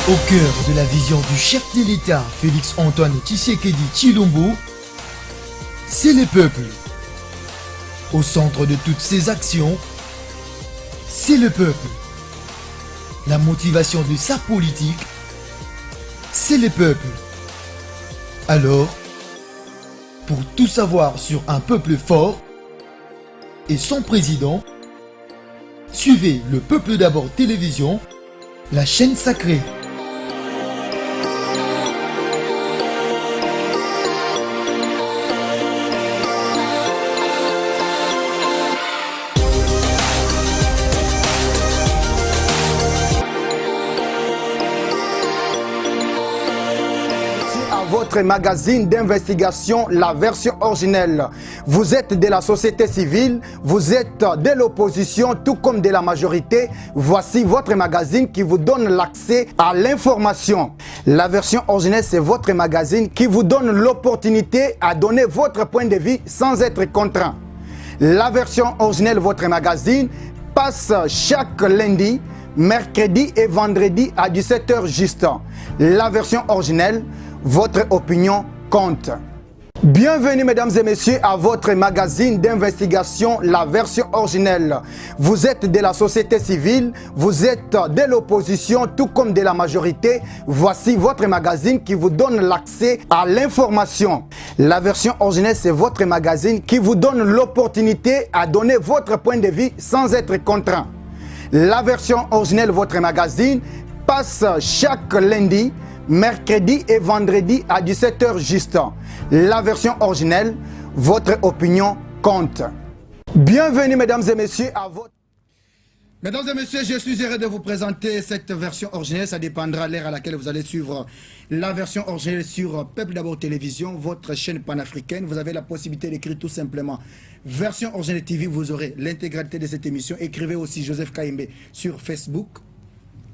Au cœur de la vision du chef de l'État, Félix-Antoine Tshisekedi Tshilombo, c'est le peuple. Au centre de toutes ses actions, c'est le peuple. La motivation de sa politique, c'est le peuple. Alors, pour tout savoir sur un peuple fort et son président, suivez le Peuple d'abord télévision, la chaîne sacrée. Votre magazine d'investigation, la version originelle. Vous êtes de la société civile, vous êtes de l'opposition, tout comme de la majorité. Voici votre magazine qui vous donne l'accès à l'information. La version originelle, c'est votre magazine qui vous donne l'opportunité à donner votre point de vue sans être contraint. La version originelle, votre magazine, passe chaque lundi, mercredi et vendredi à 17h juste. La version originelle, votre opinion compte. Bienvenue mesdames et messieurs à votre magazine d'investigation, la version originelle. Vous êtes de la société civile, vous êtes de l'opposition, tout comme de la majorité. Voici votre magazine qui vous donne l'accès à l'information. La version originelle, c'est votre magazine qui vous donne l'opportunité à donner votre point de vue sans être contraint. La version originelle, votre magazine, passe chaque lundi, mercredi et vendredi à 17h juste. La version originelle, votre opinion compte. Bienvenue mesdames et messieurs à votre... Mesdames et messieurs, je suis heureux de vous présenter cette version originelle. Ça dépendra de l'heure à laquelle vous allez suivre la version originelle sur Peuple d'abord télévision, votre chaîne panafricaine. Vous avez la possibilité d'écrire tout simplement version originelle TV. Vous aurez l'intégralité de cette émission. Écrivez aussi Joseph Kaimbe sur Facebook,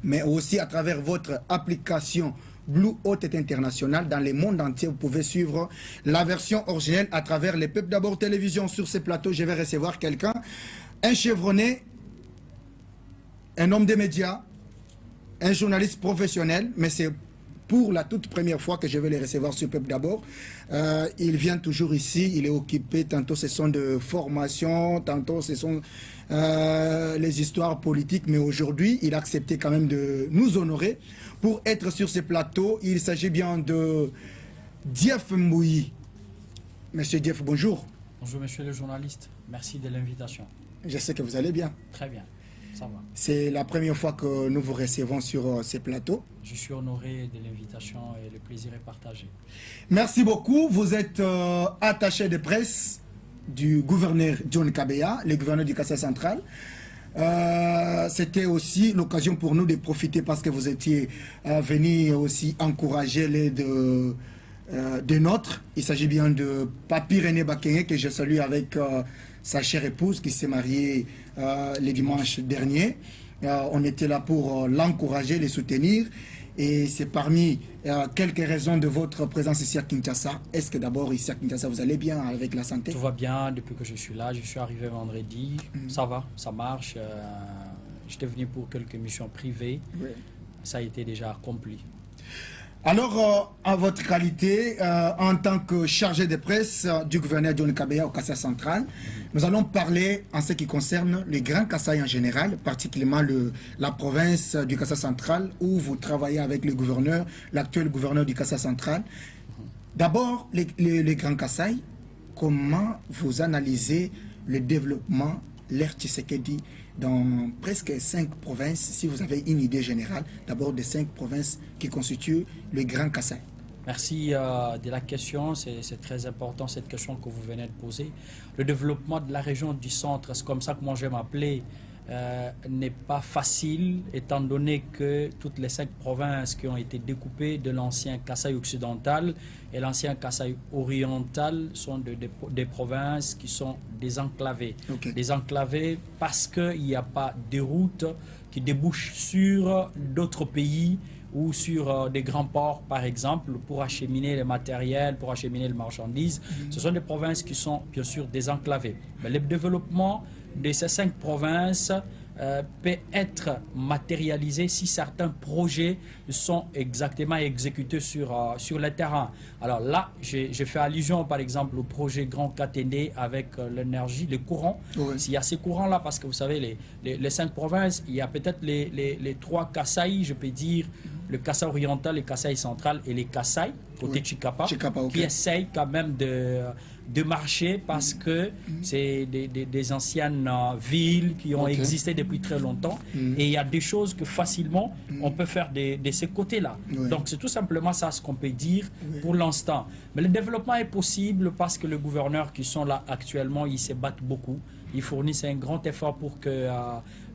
mais aussi à travers votre application Blue Haute International. Dans le monde entier, vous pouvez suivre la version originelle à travers les Peuples d'abord télévision. Sur ces plateaux, je vais recevoir quelqu'un, un chevronné, un homme des médias, un journaliste professionnel, mais c'est pour la toute première fois que je vais les recevoir sur Peuple d'abord. Il vient toujours ici, il est occupé, tantôt ce sont de formation, tantôt ce sont les histoires politiques, mais aujourd'hui, il a accepté quand même de nous honorer pour être sur ce plateau. Il s'agit bien de Dief Mbouyi. Monsieur Dief, bonjour. Bonjour monsieur le journaliste, merci de l'invitation. Je sais que vous allez bien. Très bien, ça va. C'est la première fois que nous vous recevons sur ces plateaux. Je suis honoré de l'invitation et le plaisir est partagé. Merci beaucoup. Vous êtes attaché de presse du gouverneur John Kabeya, le gouverneur du Kassai central. C'était aussi l'occasion pour nous de profiter parce que vous étiez venu aussi encourager l'aide de notre. Il s'agit bien de Papi René Bakenge que je salue avec sa chère épouse qui s'est mariée le dimanche dernier. On était là pour l'encourager, les soutenir. Et c'est parmi quelques raisons de votre présence ici à Kinshasa. Est-ce que d'abord ici à Kinshasa vous allez bien avec la santé? Tout va bien depuis que je suis là. Je suis arrivé vendredi. Ça va, ça marche. J'étais venu pour quelques missions privées. Oui. Ça a été déjà accompli. Alors, en votre qualité, en tant que chargé de presse du gouverneur John Kabeya au Kassai central, nous allons parler en ce qui concerne les Grands Kassai en général, particulièrement la province du Kassai central, où vous travaillez avec le gouverneur, l'actuel gouverneur du Kassai central. D'abord, les Grands Kassai, comment vous analysez le développement, l'ère Tshisekedi dans presque 5 provinces, si vous avez une idée générale, d'abord des 5 provinces qui constituent le Grand Kassai. Merci de la question, c'est très important cette question que vous venez de poser. Le développement de la région du centre, c'est comme ça que moi je m'appelais, n'est pas facile étant donné que toutes les 5 provinces qui ont été découpées de l'ancien Kassai occidental et l'ancien Kassai oriental sont des provinces qui sont désenclavées. Okay. Désenclavées parce qu'il n'y a pas de routes qui débouchent sur d'autres pays ou sur des grands ports, par exemple, pour acheminer les matériels, pour acheminer les marchandises. Ce sont des provinces qui sont bien sûr désenclavées. Mais le développement de ces 5 provinces peut être matérialisé si certains projets sont exactement exécutés sur le terrain. Alors là, j'ai fait allusion par exemple au projet Grand Katende avec l'énergie, les courants. Oui. S'il y a ces courants-là, parce que vous savez, les 5 provinces, il y a peut-être les 3 Kasaï, je peux dire, le Kasaï oriental, le Kasaï central et les Kasaï, côté Oui. Chikapa, Ok. qui essayent quand même de marcher parce que c'est des anciennes villes qui ont Ok. existé depuis très longtemps et il y a des choses que facilement on peut faire de ces côtés-là. Oui. Donc c'est tout simplement ça ce qu'on peut dire pour l'instant. Mais le développement est possible parce que les gouverneurs qui sont là actuellement, ils se battent beaucoup. Ils fournissent un grand effort pour que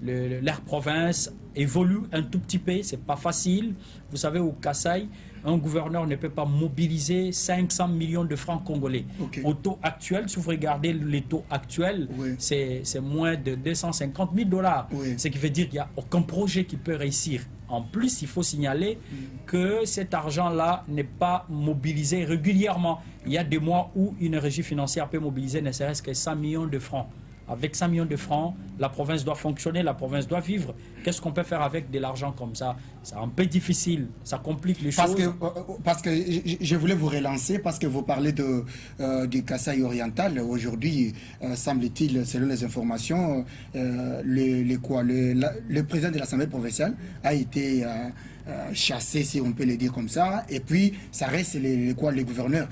leur province évolue un tout petit peu. C'est pas facile. Vous savez, au Kasaï, un gouverneur ne peut pas mobiliser 500 millions de francs congolais. Ok. Au taux actuel, si vous regardez les taux actuels, Oui. c'est moins de 250 000 $. Oui. Ce qui veut dire qu'il n'y a aucun projet qui peut réussir. En plus, il faut signaler que cet argent-là n'est pas mobilisé régulièrement. Il y a des mois où une régie financière peut mobiliser ne serait-ce que 100 millions de francs. Avec 100 millions de francs, la province doit fonctionner, la province doit vivre. Qu'est-ce qu'on peut faire avec de l'argent comme ça? C'est un peu difficile, ça complique les choses. Parce que je voulais vous relancer, parce que vous parlez du Kasaï oriental. Aujourd'hui, semble-t-il, selon les informations, le président de l'Assemblée provinciale a été chassé, si on peut le dire comme ça. Et puis, ça reste les gouverneurs.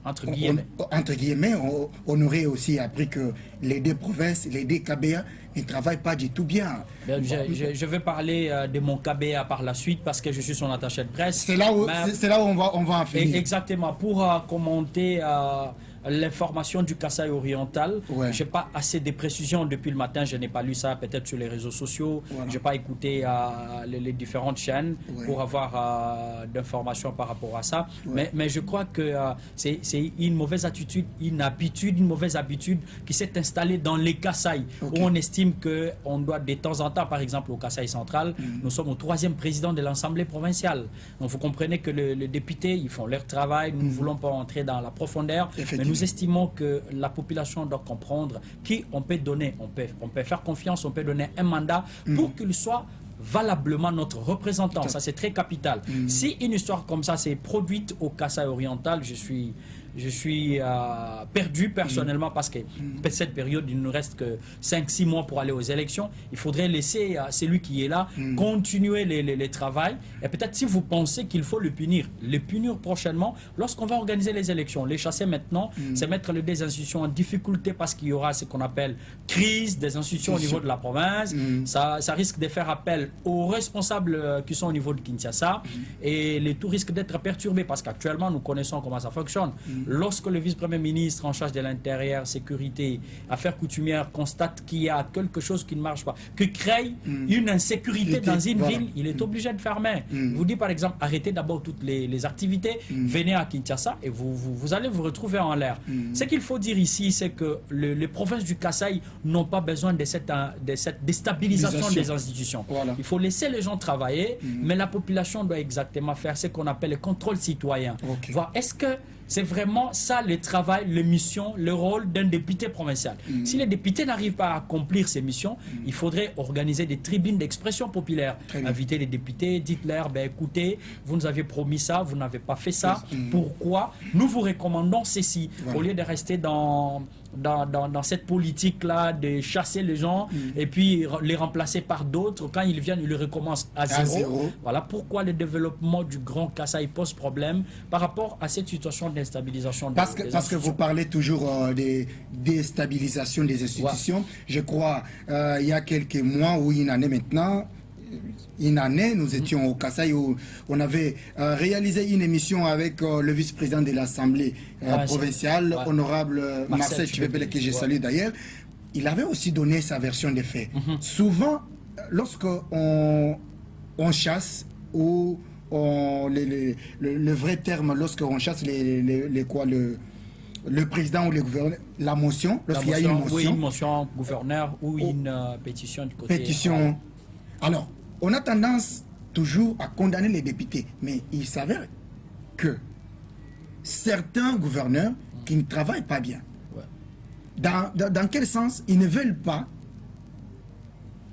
Entre guillemets. Entre guillemets, on aurait aussi appris que les 2 provinces, les 2 KBA ne travaillent pas du tout bien. Je vais parler de mon KBA par la suite parce que je suis son attaché de presse. C'est là où on va en finir. Exactement. Pour commenter l'information du Kasaï oriental, Ouais. je n'ai pas assez de précisions depuis le matin. Je n'ai pas lu ça peut-être sur les réseaux sociaux. Voilà. Je n'ai pas écouté les différentes chaînes Ouais. pour avoir d'informations par rapport à ça. Ouais. Mais je crois que c'est une mauvaise attitude, une mauvaise habitude qui s'est installée dans les Kasaï, Ok. où on estime qu'on doit de temps en temps, par exemple au Kasaï central, nous sommes au 3e président de l'Assemblée provinciale. Donc vous comprenez que les députés, ils font leur travail, nous ne voulons pas entrer dans la profondeur, mais nous estimons que la population doit comprendre qui on peut donner, on peut faire confiance, on peut donner un mandat pour qu'il soit valablement notre représentant. Ça, c'est très capital. Si une histoire comme ça s'est produite au Kasaï oriental, je suis perdu personnellement parce que cette période, il ne reste que 5-6 mois pour aller aux élections. Il faudrait laisser celui qui est là continuer les travaux. Et peut-être si vous pensez qu'il faut le punir prochainement lorsqu'on va organiser les élections. Les chasser maintenant, c'est mettre les 2 institutions en difficulté parce qu'il y aura ce qu'on appelle crise des institutions au niveau de la province. Ça risque de faire appel aux responsables qui sont au niveau de Kinshasa et les tout risque d'être perturbés parce qu'actuellement, nous connaissons comment ça fonctionne. Lorsque le vice-premier ministre en charge de l'intérieur, sécurité, affaires coutumières constate qu'il y a quelque chose qui ne marche pas, que crée une insécurité dans une ville, il est obligé de fermer. Vous dit par exemple, arrêtez d'abord toutes les activités, venez à Kinshasa et vous allez vous retrouver en l'air. Ce qu'il faut dire ici, c'est que les provinces du Kasaï n'ont pas besoin de cette déstabilisation des institutions. Voilà. Il faut laisser les gens travailler, mais la population doit exactement faire ce qu'on appelle le contrôle citoyen. Ok. Voir est-ce que c'est vraiment ça le travail, les missions, le rôle d'un député provincial. Si les députés n'arrivent pas à accomplir ces missions, il faudrait organiser des tribunes d'expression populaire. Inviter les députés, dites-leur, ben, écoutez, vous nous aviez promis ça, vous n'avez pas fait ça. Pourquoi? Nous vous recommandons ceci. Voilà. Au lieu de rester dans cette politique-là de chasser les gens et puis les remplacer par d'autres, quand ils viennent, ils le recommencent à zéro. Voilà pourquoi le développement du Grand Kasaï pose problème par rapport à cette situation d'instabilisation. Parce que vous parlez toujours de déstabilisation des institutions. Ouais. Je crois, il y a quelques mois ou une année maintenant, nous étions au Kasaï où on avait réalisé une émission avec le vice-président de l'Assemblée provinciale, honorable Marcel Chibebele, que je salue d'ailleurs. Il avait aussi donné sa version des faits. Souvent, lorsqu'on chasse ou le vrai terme, lorsqu'on chasse le président ou le gouverneur, la motion, lorsqu'il y a une motion. Oui, une motion gouverneur ou une pétition du côté. Pétition. Alors, on a tendance toujours à condamner les députés, mais il s'avère que certains gouverneurs qui ne travaillent pas bien, dans quel sens ils ne veulent pas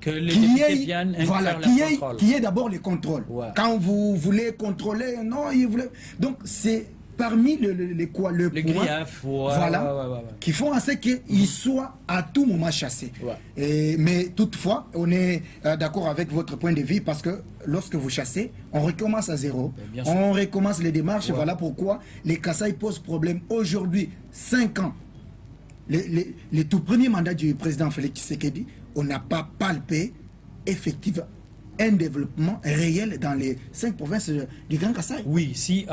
Que les députés viennent voilà, faire le contrôle. Qui est d'abord le contrôle. Ouais. Quand vous voulez contrôler, non, il voulait... Donc, c'est parmi les points griefs, voilà, qui font en sorte qu'ils soient à tout moment chassés. Ouais. Mais toutefois, on est d'accord avec votre point de vue parce que lorsque vous chassez, on recommence à zéro. On recommence les démarches. Ouais. Voilà pourquoi les Kasaï posent problème. Aujourd'hui, 5 ans, les tout premiers mandats du président Félix Tshisekedi, on n'a pas palpé effectivement un développement réel dans les 5 provinces du Grand Kasaï. Oui, si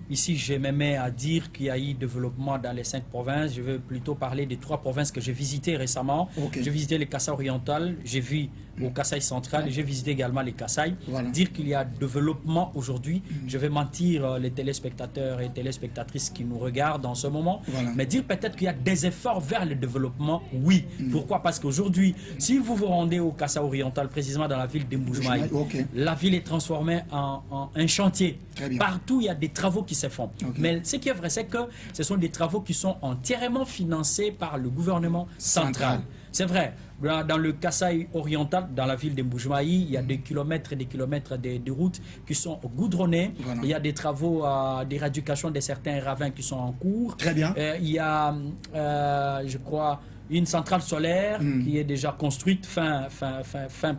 ici je m'aimais à dire qu'il y a eu développement dans les 5 provinces, je veux plutôt parler des 3 provinces que j'ai visitées récemment. Okay. J'ai visité les Kasaï oriental, j'ai vu au Kasaï central, et j'ai visité également les Kasaï. Voilà. Dire qu'il y a développement aujourd'hui, je vais mentir les téléspectateurs et téléspectatrices qui nous regardent en ce moment, voilà. Mais dire peut-être qu'il y a des efforts vers le développement, oui. Pourquoi? Parce qu'aujourd'hui, si vous vous rendez au Kasaï oriental, précisément dans la ville d'Mbujimai, okay. La ville est transformée en un chantier. Partout, il y a des travaux qui se font. Okay. Mais ce qui est vrai, c'est que ce sont des travaux qui sont entièrement financés par le gouvernement central. C'est vrai. Dans le Kasaï oriental, dans la ville d'Mbujimai, il y a des kilomètres et des kilomètres de routes qui sont goudronnées. Voilà. Il y a des travaux d'éradication de certains ravins qui sont en cours. Très bien. Il y a, je crois, une centrale solaire qui est déjà construite, fin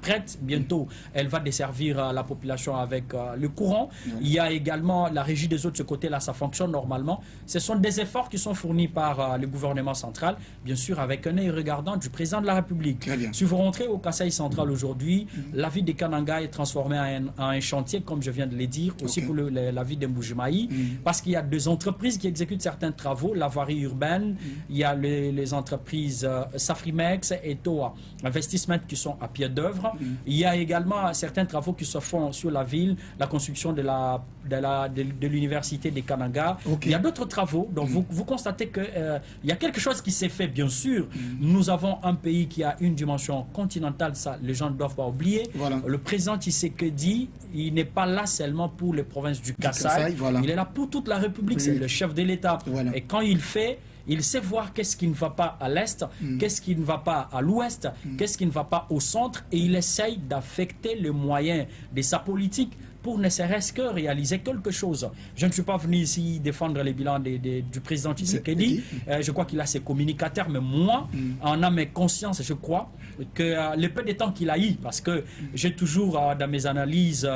prête. Bientôt, elle va desservir la population avec le courant. Il y a également la régie des eaux de ce côté-là, ça fonctionne normalement. Ce sont des efforts qui sont fournis par le gouvernement central, bien sûr avec un œil regardant du président de la République. Si vous rentrez au Kasaï central aujourd'hui, la ville de Kananga est transformée en un chantier, comme je viens de le dire, aussi pour la ville d'Mbujimai, parce qu'il y a 2 entreprises qui exécutent certains travaux, la voirie urbaine, il y a les entreprises Safrimex et Toa Investissement qui sont à pied d'œuvre. Il y a également certains travaux qui se font sur la ville, la construction de l'université de Kananga. Il y a d'autres travaux, donc vous constatez qu'il y a quelque chose qui s'est fait, bien sûr. Nous avons un pays qui a une dimension continentale, ça les gens ne doivent pas oublier. Voilà. Le président Tshisekedi, il n'est pas là seulement pour les provinces du Kasaï, voilà. Il est là pour toute la République, c'est le chef de l'État. Voilà. Et quand il sait voir qu'est-ce qui ne va pas à l'Est, qu'est-ce qui ne va pas à l'Ouest, qu'est-ce qui ne va pas au centre, et il essaye d'affecter les moyens de sa politique pour ne serait-ce que réaliser quelque chose. Je ne suis pas venu ici défendre les bilans du président Tshisekedi. Je crois qu'il a ses communicateurs, mais moi, en âme et conscience, je crois que le peu de temps qu'il a eu, parce que j'ai toujours, dans mes analyses,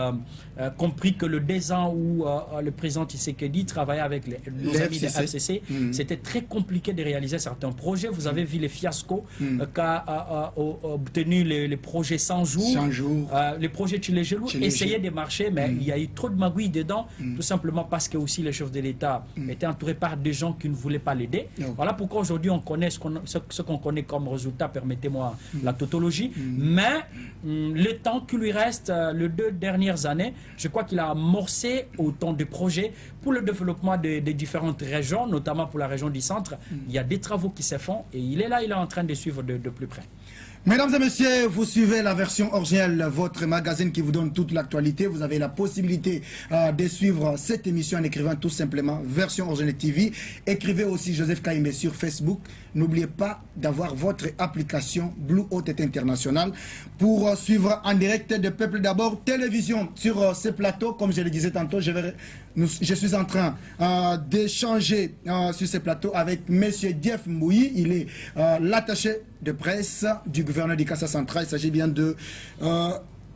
compris que le 2 ans où le président Tshisekedi travaillait avec nos amis de FCC, c'était très compliqué de réaliser certains projets. Vous avez vu les fiascos qu'a obtenu les projets 100 jours. 100 jours. Les projets Tchilégelou essayaient de marcher, mais il y a eu trop de magouilles dedans, tout simplement parce que aussi les chefs de l'État étaient entourés par des gens qui ne voulaient pas l'aider. Voilà pourquoi aujourd'hui on connaît ce qu'on connaît comme résultat, permettez-moi la tautologie, mais le temps qui lui reste, les 2 dernières années, je crois qu'il a amorcé autant de projets pour le développement des différentes régions, notamment pour la région du centre. Il y a des travaux qui se font et il est là, il est en train de suivre de plus près. Mesdames et messieurs, vous suivez la version originelle, votre magazine qui vous donne toute l'actualité. Vous avez la possibilité de suivre cette émission en écrivant tout simplement version originelle TV. Écrivez aussi Joseph Kaïmé sur Facebook. N'oubliez pas d'avoir votre application Blue Haute International pour suivre en direct de Peuple d'abord télévision sur ce plateau. Comme je le disais tantôt, je suis en train d'échanger sur ce plateau avec Monsieur Dief Mbouyi. Il est l'attaché de presse du gouverneur du Kasaï central. Il s'agit bien de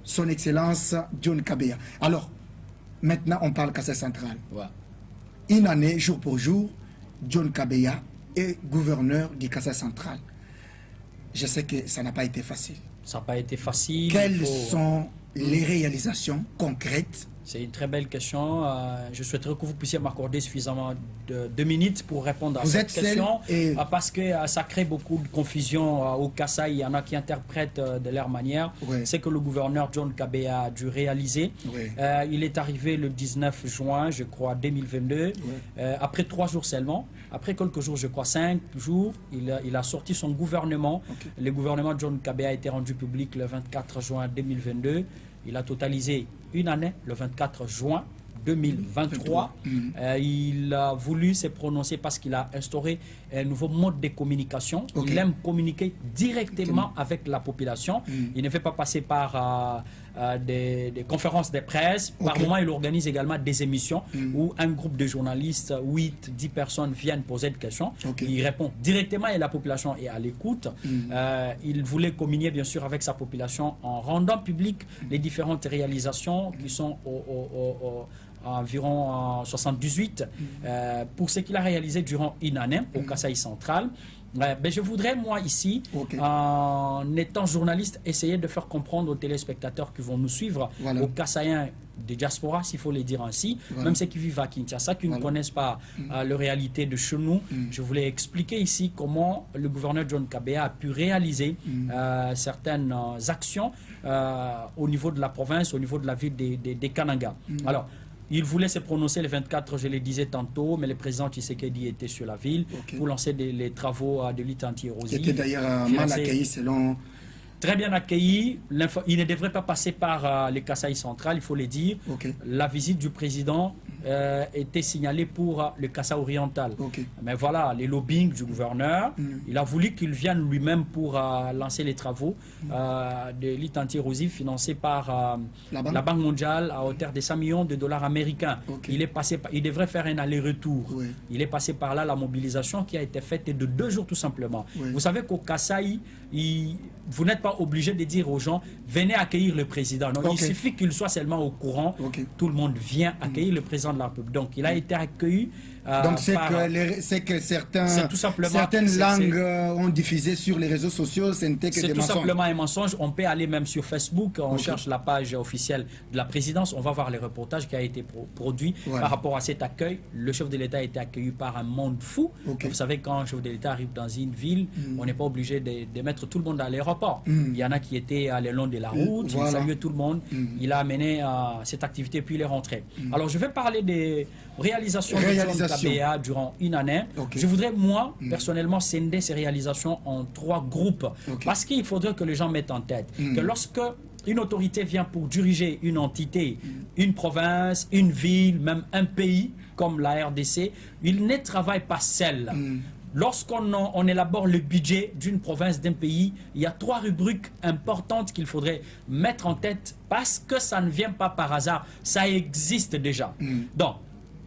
son Excellence John Kabeya. Alors, maintenant, on parle Kasaï central. Ouais. Une année, jour pour jour, John Kabeya est gouverneur du Kasaï central. Je sais que ça n'a pas été facile. Ça n'a pas été facile. Quelles sont les réalisations concrètes? C'est une très belle question. Je souhaiterais que vous puissiez m'accorder suffisamment de 2 minutes pour répondre à cette question. Parce que ça crée beaucoup de confusion au Kasaï. Il y en a qui interprètent de leur manière. Ouais. C'est que le gouverneur John Kabeya a dû réaliser. Ouais. Il est arrivé le 19 juin, je crois, 2022. Ouais. Après 3 jours seulement. Après quelques jours, je crois 5 jours, il a sorti son gouvernement. Okay. Le gouvernement John Kabeya a été rendu public le 24 juin 2022. Il a totalisé une année, le 24 juin 2023. Il a voulu se prononcer parce qu'il a instauré un nouveau mode de communication. Il aime communiquer directement avec la population. Il ne fait pas passer par des conférences de presse. Par moment, il organise également des émissions où un groupe de journalistes, 8, 10 personnes viennent poser des questions. Il répond directement et la population est à l'écoute. Il voulait communier bien sûr avec sa population en rendant public les différentes réalisations qui sont environ 78 pour ce qu'il a réalisé durant une année au Kasaï central. Ben, je voudrais, moi, ici, en étant journaliste, essayer de faire comprendre aux téléspectateurs qui vont nous suivre, aux Kasaïens de diaspora, s'il faut les dire ainsi, même ceux qui vivent à Kinshasa, qui ne connaissent pas la réalité de chez nous. Je voulais expliquer ici comment le gouverneur John Kabea a pu réaliser certaines actions au niveau de la province, au niveau de la ville des Kananga. Alors, il voulait se prononcer le 24, je le disais tantôt, mais le président Tshisekedi était sur la ville pour lancer les travaux de lutte anti-érosion. Qui était d'ailleurs mal accueilli selon... Très bien accueilli. Il ne devrait pas passer par le Kasaï central, il faut le dire. La visite du président était signalée pour le Kasaï oriental. Mais voilà, les lobbying du gouverneur, il a voulu qu'il vienne lui-même pour lancer les travaux de lutte anti-érosive financés par la Banque mondiale à hauteur de 100 millions de dollars américains. Il devrait faire un aller-retour. Il est passé par là, la mobilisation qui a été faite de 2 jours tout simplement. Vous savez qu'au Kasaï, vous n'êtes pas obligé de dire aux gens venez accueillir le président. Non, il suffit qu'il soit seulement au courant. Tout le monde vient accueillir le président de la République. Donc il a été accueilli. Donc c'est que certaines langues ont diffusé sur les réseaux sociaux, c'est tout simplement un mensonge. On peut aller même sur Facebook, on cherche la page officielle de la présidence, on va voir les reportages qui a été produit par rapport à cet accueil. Le chef de l'État a été accueilli par un monde fou. Vous savez, quand un chef de l'État arrive dans une ville, on n'est pas obligé de mettre tout le monde à l'aéroport. Il y en a qui étaient le long de la route, il saluait tout le monde, il a amené cette activité puis il est rentré. Alors je vais parler des réalisations de John Kabea durant une année. Je voudrais, moi, personnellement, scinder ces réalisations en 3 groupes. Parce qu'il faudrait que les gens mettent en tête que lorsque une autorité vient pour diriger une entité, une province, une ville, même un pays, comme la RDC, il ne travaille pas seul. Lorsqu'on élabore le budget d'une province, d'un pays, il y a 3 rubriques importantes qu'il faudrait mettre en tête parce que ça ne vient pas par hasard, ça existe déjà. Donc,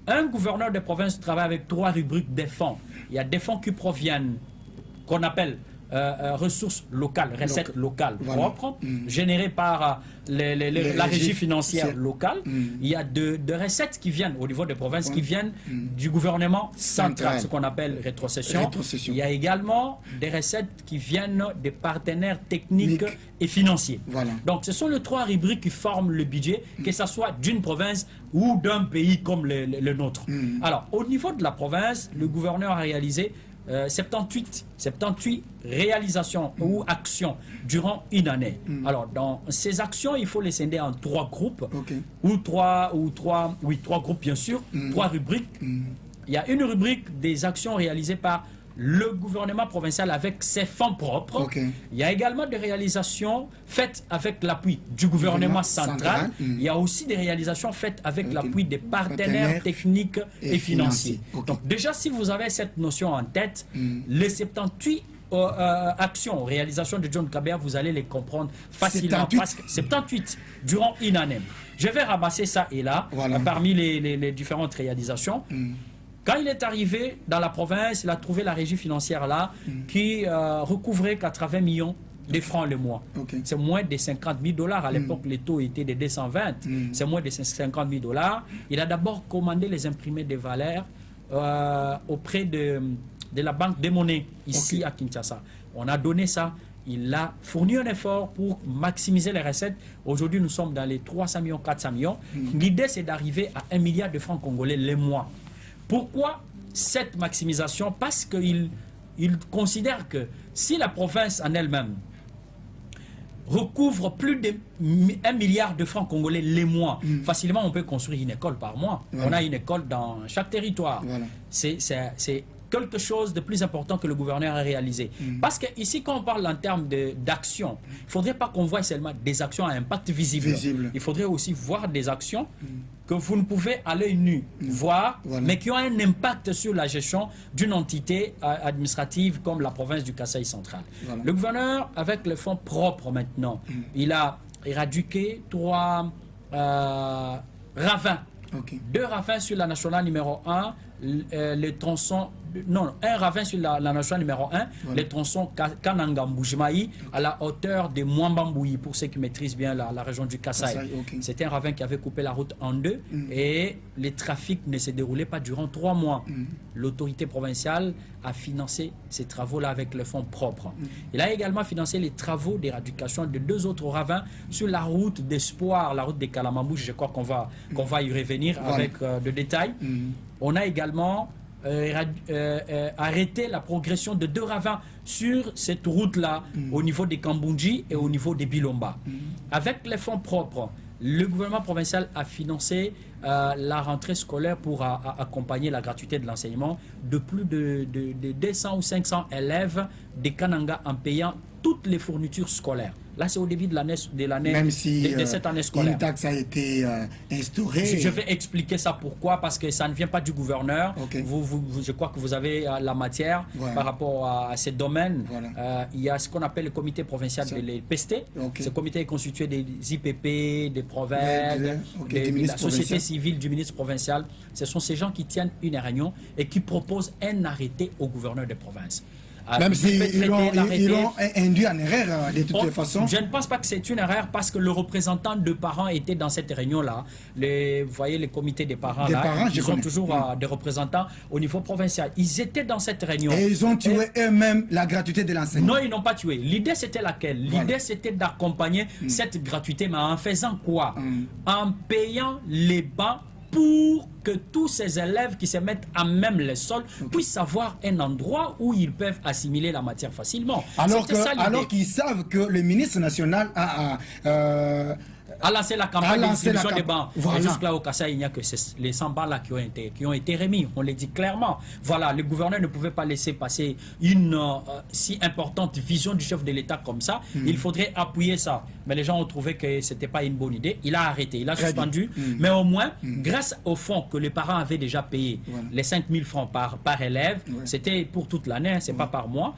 un gouverneur de province travaille avec 3 rubriques des fonds. Il y a des fonds qui proviennent, qu'on appelle ressources locales, recettes locales propres, générées par la régie financière locale. Il y a de recettes qui viennent au niveau des provinces, qui viennent du gouvernement central, ce qu'on appelle rétrocession. Il y a également des recettes qui viennent des partenaires techniques et financiers. Donc ce sont les 3 rubriques qui forment le budget, que ce soit d'une province ou d'un pays comme le nôtre. Alors au niveau de la province, le gouverneur a réalisé 78 réalisations ou actions durant une année. Alors, dans ces actions, il faut les scinder en 3 groupes, ou 3 groupes bien sûr, 3 rubriques. Il y a une rubrique des actions réalisées par le gouvernement provincial avec ses fonds propres. Il y a également des réalisations faites avec l'appui du gouvernement central. Il y a aussi des réalisations faites avec l'appui des partenaires techniques et financiers. Donc déjà, si vous avez cette notion en tête, les 78 actions, réalisations de John Kabea, vous allez les comprendre facilement. Parce que 78 durant une année. Je vais ramasser ça et là, parmi les différentes réalisations. Quand il est arrivé dans la province, il a trouvé la régie financière là, qui recouvrait 80 millions de francs le mois. C'est moins de 50 000 dollars. À l'époque, les taux étaient de 220. C'est moins de 50 000 dollars. Il a d'abord commandé les imprimés de valeurs auprès de la Banque des monnaies, ici à Kinshasa. On a donné ça. Il a fourni un effort pour maximiser les recettes. Aujourd'hui, nous sommes dans les 300 millions, 400 millions. L'idée, c'est d'arriver à 1 milliard de francs congolais le mois. Pourquoi cette maximisation? Parce qu'il considère que si la province en elle-même recouvre plus de 1 milliard de francs congolais les mois, facilement on peut construire une école par mois. On a une école dans chaque territoire. C'est quelque chose de plus important que le gouverneur a réalisé. Parce que ici, quand on parle en termes d'action, il ne faudrait pas qu'on voit seulement des actions à impact visible. Il faudrait aussi voir des actions que vous ne pouvez à l'œil nu voir, mais qui ont un impact sur la gestion d'une entité administrative comme la province du Kasaï central. Le gouverneur, avec les fonds propres maintenant, il a éradiqué 3 ravins. 2 ravins sur la nationale numéro 1, les tronçons, non, un ravin sur la nationale numéro 1, les tronçons Kananga-Mboujmaï à la hauteur de Mwambambouyi, pour ceux qui maîtrisent bien la région du Kasaï. C'était un ravin qui avait coupé la route en 2 et les trafics ne se déroulaient pas durant 3 mois. L'autorité provinciale a financé ces travaux-là avec le fonds propre. Il a également financé les travaux d'éradication de 2 autres ravins sur la route d'Espoir, la route des Kalamambouche. Je crois qu'on va y revenir avec de détails. On a également arrêté la progression de 2 ravins sur cette route-là au niveau des Kambundji et au niveau des Bilomba. Avec les fonds propres, le gouvernement provincial a financé la rentrée scolaire pour accompagner la gratuité de l'enseignement de plus de 200 ou 500 élèves des Kananga en payant toutes les fournitures scolaires. Là, c'est au début de l'année même si de cette année scolaire. Une taxe a été instaurée. Je vais expliquer ça pourquoi, parce que ça ne vient pas du gouverneur. Je crois que vous avez la matière par rapport à ces domaines. Il y a ce qu'on appelle le comité provincial de l'EPST. Ce comité est constitué des IPP, des provinces, de la société civile du ministre provincial. Ce sont ces gens qui tiennent une réunion et qui proposent un arrêté au gouverneur des provinces. Même s'ils l'ont induit en erreur de toutes les façons. Je ne pense pas que c'est une erreur parce que le représentant de parents était dans cette réunion-là. Vous voyez les comités des parents là, ils ont toujours des représentants au niveau provincial. Ils étaient dans cette réunion. Et ils ont tué eux-mêmes la gratuité de l'enseignement. Non, ils n'ont pas tué. L'idée c'était laquelle? L'idée c'était d'accompagner cette gratuité, mais en faisant quoi? En payant les bancs pour que tous ces élèves qui se mettent à même le sol puissent avoir un endroit où ils peuvent assimiler la matière facilement. Alors qu'ils savent que le ministre national a lancé la campagne de distribution des bancs. Et jusque-là, au Kasaï, il n'y a que les 100 bancs là qui ont été remis. On les dit clairement. Voilà, le gouverneur ne pouvait pas laisser passer une si importante vision du chef de l'État comme ça. Il faudrait appuyer ça. Mais les gens ont trouvé que ce n'était pas une bonne idée. Il a arrêté, il a suspendu. Mais au moins, grâce au fonds que les parents avaient déjà payé, les 5 000 francs par élève, c'était pour toute l'année, c'est pas par mois.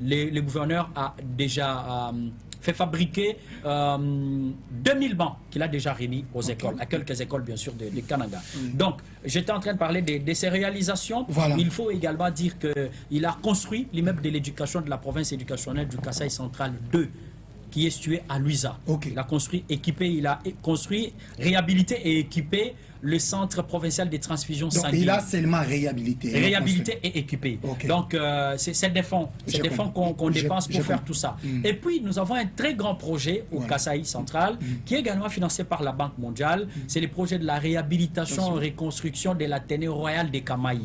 Le gouverneur a déjà fait fabriquer 2000 bancs qu'il a déjà remis aux écoles, à quelques écoles bien sûr de Kananga. Donc, j'étais en train de parler de ces réalisations. Il faut également dire qu'il a construit l'immeuble de l'éducation de la province éducationnelle du Kasaï central 2, qui est situé à Luisa. Il a construit, réhabilité et équipé le centre provincial des transfusions sanguines. Il a seulement réhabilité. Réhabilité et équipé. Donc, c'est des fonds. C'est des fonds qu'on dépense pour faire tout ça. Et puis, nous avons un très grand projet au Kasaï central, qui est également financé par la Banque mondiale. C'est le projet de la réhabilitation et reconstruction de l'Athénée royal des Kamaï.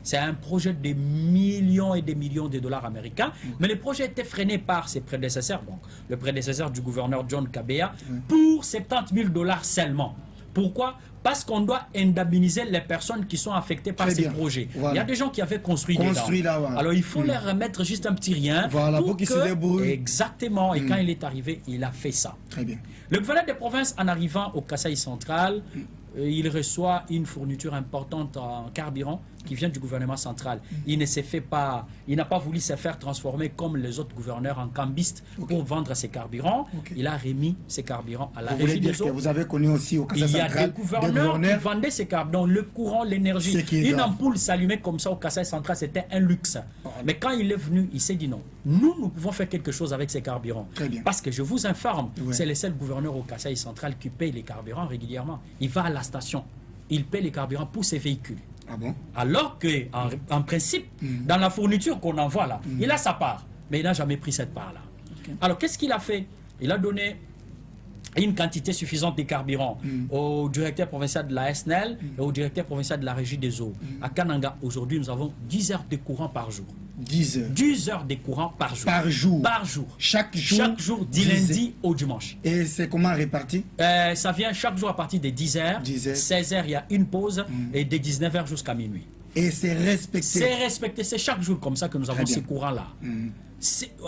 C'est un projet de millions et des millions de dollars américains. Mais le projet était freiné par ses prédécesseurs. Donc, le prédécesseur du gouverneur John Kabea, pour 70 000 dollars seulement. Pourquoi? Parce qu'on doit indemniser les personnes qui sont affectées par ces projets. Il y a des gens qui avaient construit là. Alors il faut leur remettre juste un petit rien pour qu'ils se débrouillent. Exactement. Et quand il est arrivé, il a fait ça. Très bien. Le gouverneur des provinces, en arrivant au Kasaï central, il reçoit une fourniture importante en carburant qui vient du gouvernement central. Il n'a pas voulu se faire transformer comme les autres gouverneurs en cambistes pour vendre ses carburants. Il a remis ses carburants à la régie des eaux. Vous avez connu aussi au Kasaï central. Il y a des gouverneurs qui vendaient ses carburants, le courant, l'énergie. Une ampoule s'allumait comme ça au Kasaï central, c'était un luxe. Mais quand il est venu, il s'est dit non. Nous pouvons faire quelque chose avec ces carburants. Parce que je vous informe, c'est le seul gouverneur au Kasaï central qui paye les carburants régulièrement. Il va à la station, il paye les carburants pour ses véhicules. Alors que, en principe, dans la fourniture qu'on envoie là, il a sa part, mais il n'a jamais pris cette part-là. Alors, qu'est-ce qu'il a fait? Il a donné une quantité suffisante de carburant au directeur provincial de la SNEL et au directeur provincial de la régie des eaux. À Kananga, aujourd'hui, nous avons 10 heures de courant par jour. 10 heures. 10 heures de courant par jour. Par jour. Chaque jour, du lundi au dimanche. Et c'est comment réparti? Ça vient chaque jour à partir de 10 heures. 16 heures, il y a une pause et de 19 heures jusqu'à minuit. Et c'est respecté. C'est respecté. C'est chaque jour comme ça que nous avons ces courants-là.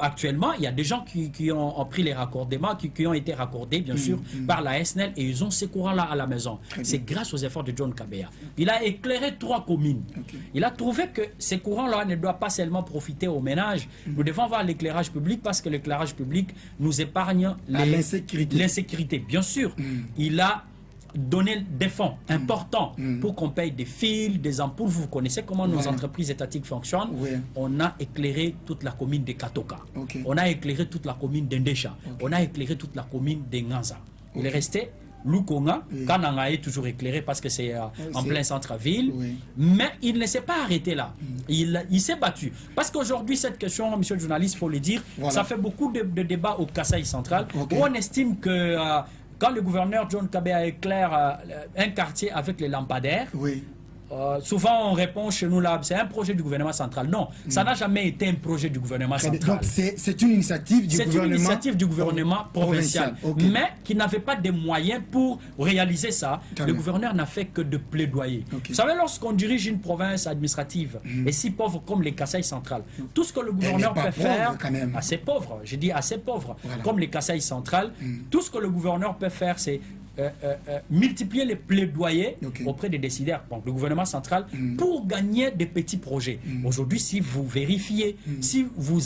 Actuellement, il y a des gens qui ont pris les raccordements, qui ont été raccordés, bien sûr, par la SNEL, et ils ont ces courants-là à la maison. C'est grâce aux efforts de John Kabea. Il a éclairé 3 communes. Il a trouvé que ces courants-là ne doivent pas seulement profiter aux ménages. Nous devons avoir l'éclairage public parce que l'éclairage public nous épargne l'insécurité. Bien sûr, il a donner des fonds importants pour qu'on paye des fils, des ampoules. Vous connaissez comment nos entreprises étatiques fonctionnent. On a éclairé toute la commune de Katoka. On a éclairé toute la commune d'Endesha. On a éclairé toute la commune de Nganza. Il est resté Lukonga. Kananga est toujours éclairé parce que c'est en plein centre-ville. Mais il ne s'est pas arrêté là. Il s'est battu. Parce qu'aujourd'hui, cette question, monsieur le journaliste, il faut le dire, ça fait beaucoup de débats au Kasaï central où on estime que quand le gouverneur John Kabea éclaire un quartier avec les lampadaires, souvent on répond chez nous là, c'est un projet du gouvernement central. Non, ça n'a jamais été un projet du gouvernement central. Donc c'est une initiative du gouvernement provincial, mais qui n'avait pas de moyens pour réaliser ça. Le gouverneur n'a fait que de plaidoyer. Vous savez, lorsqu'on dirige une province administrative et si pauvre comme les Kasaï centrales, tout ce que le gouverneur peut faire, assez pauvre, j'ai dit assez pauvre, comme les Kasaï centrales, tout ce que le gouverneur peut faire, c'est multiplier les plaidoyers auprès des décideurs, donc le gouvernement central, pour gagner des petits projets. Aujourd'hui, si vous vérifiez, si vous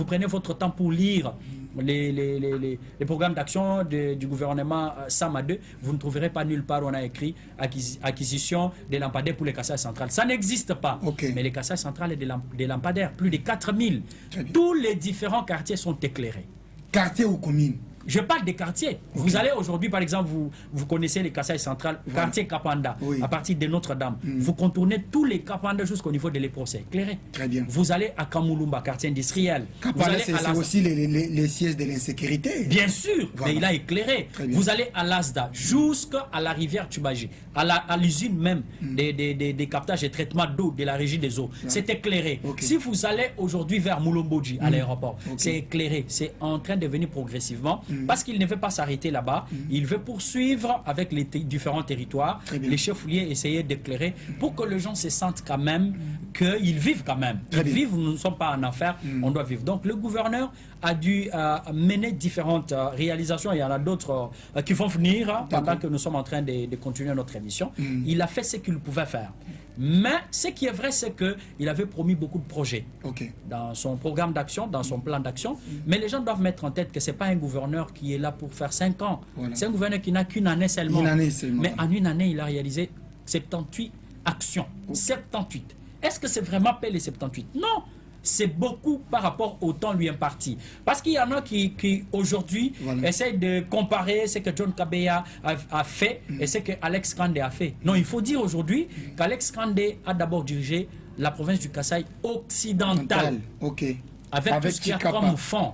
prenez votre temps pour lire les programmes d'action du gouvernement Sama 2, vous ne trouverez pas nulle part où on a écrit acquisition des lampadaires pour les Kasaï centrales. Ça n'existe pas. Mais les Kasaï centrales et des lampadaires, plus de 4000. Tous les différents quartiers sont éclairés. Quartier ou commune? Je parle des quartiers. Vous allez aujourd'hui, par exemple, vous connaissez les Kasaï centrales, quartier Kapanda, à partir de Notre-Dame. Vous contournez tous les Kapanda jusqu'au niveau de l'Épro, c'est éclairé. Très bien. Vous allez à Kamulumba, quartier industriel. Kapanda, c'est aussi les sièges de l'insécurité. Bien sûr, mais il a éclairé. Vous allez à Lasda, jusqu'à la rivière Tubaji, à l'usine même des captages et traitements d'eau de la régie des eaux. C'est éclairé. Si vous allez aujourd'hui vers Mulomboji, à l'aéroport, c'est éclairé. C'est en train de venir progressivement. Parce qu'il ne veut pas s'arrêter là-bas, il veut poursuivre avec les différents territoires, les chefs-lieux essayer d'éclairer pour que les gens se sentent quand même qu'ils vivent quand même. Ils vivent, nous ne sommes pas en enfer, on doit vivre. Donc le gouverneur a dû mener différentes réalisations. Il y en a d'autres qui vont venir pendant que nous sommes en train de continuer notre émission. Il a fait ce qu'il pouvait faire. Mais ce qui est vrai, c'est qu'il avait promis beaucoup de projets dans son programme d'action, dans son plan d'action. Mais les gens doivent mettre en tête que ce n'est pas un gouverneur qui est là pour faire 5 ans. C'est un gouverneur qui n'a qu'une année seulement. Mais en une année, il a réalisé 78 actions. 78. Est-ce que c'est vraiment paix les 78? Non. C'est beaucoup par rapport au temps lui imparti. Parce qu'il y en a qui aujourd'hui essayent de comparer ce que John Kabea a fait et ce que Alex Kandé a fait. Non, il faut dire aujourd'hui qu'Alex Kandé a d'abord dirigé la province du Kasaï occidentale. Avec tout ce qu'il y a comme fond,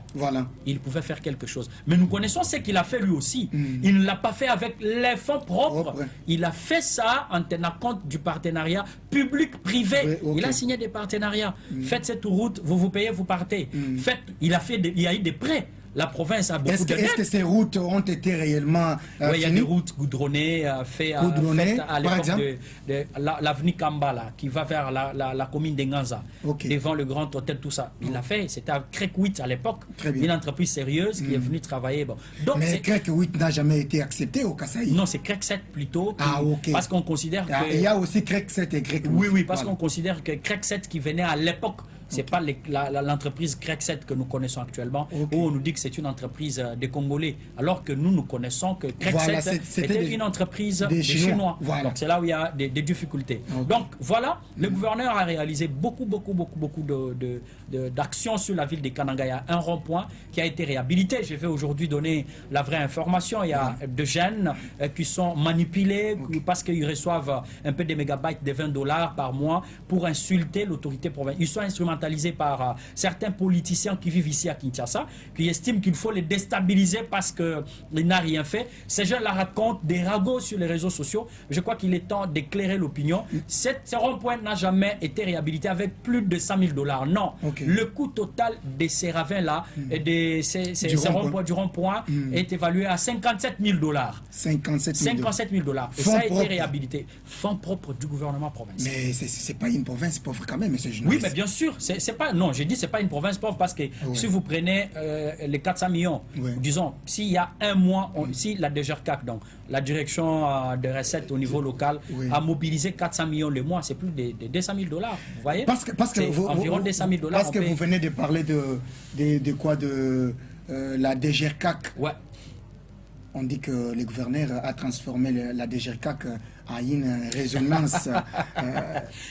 il pouvait faire quelque chose. Mais nous connaissons ce qu'il a fait lui aussi. Il ne l'a pas fait avec les fonds propres. Il a fait ça en tenant compte du partenariat public-privé. Il a signé des partenariats. Faites cette route, vous vous payez, vous partez. Il y a eu des prêts. La province a beaucoup de dettes. Est-ce que ces routes ont été réellement oui, il y a des routes goudronnées faites à l'époque de l'avenue Kambala qui va vers la commune de Nganza, devant le grand hôtel, tout ça. Il l'a fait, c'était à Crec 8 à l'époque, une entreprise sérieuse qui est venue travailler. Donc, mais Crec 8 n'a jamais été accepté au Kasaï. Non, c'est Crec 7 plutôt, parce qu'on considère que... Il y a aussi Crec 7 et Crec 8. Oui, parce qu'on considère que Crec 7 qui venait à l'époque, c'est pas l'entreprise Crec 7 que nous connaissons actuellement, où on nous dit que c'est une entreprise des Congolais, alors que nous connaissons que Crec 7 était une entreprise des Chinois. Donc c'est là où il y a des difficultés. Donc voilà, le gouverneur a réalisé beaucoup d'actions sur la ville de Kananga. Il y a un rond-point qui a été réhabilité. Je vais aujourd'hui donner la vraie information. Il y a des jeunes qui sont manipulés parce qu'ils reçoivent un peu des mégabytes de $20 par mois pour insulter l'autorité provinciale. Ils sont instrumentalisés instrumentalisés par certains politiciens qui vivent ici à Kinshasa, qui estiment qu'il faut les déstabiliser parce qu'il n'a rien fait. Ces gens-là racontent des ragots sur les réseaux sociaux. Je crois qu'il est temps d'éclairer l'opinion. Ce rond-point n'a jamais été réhabilité avec plus de 100 000 $. Non. Le coût total de ces ravins-là et de ces rond-point est évalué à 57 000 $. 57 000 $. Et ça a été réhabilité. Fonds propres du gouvernement provincial. Mais c'est pas une province pauvre quand même, monsieur Oui, mais bien sûr. C'est pas, non, j'ai dit c'est pas une province pauvre parce que si vous prenez les 400 millions, disons, s'il y a un mois, si la DGRCAC, donc la direction de recettes au niveau local, a mobilisé 400 millions le mois, c'est plus de 200 000 $. Vous voyez? Parce que environ 200 000 $. Parce que vous venez de parler de quoi, de la DGRCAC. Ouais. On dit que le gouverneur a transformé la DGRCAC à une résonance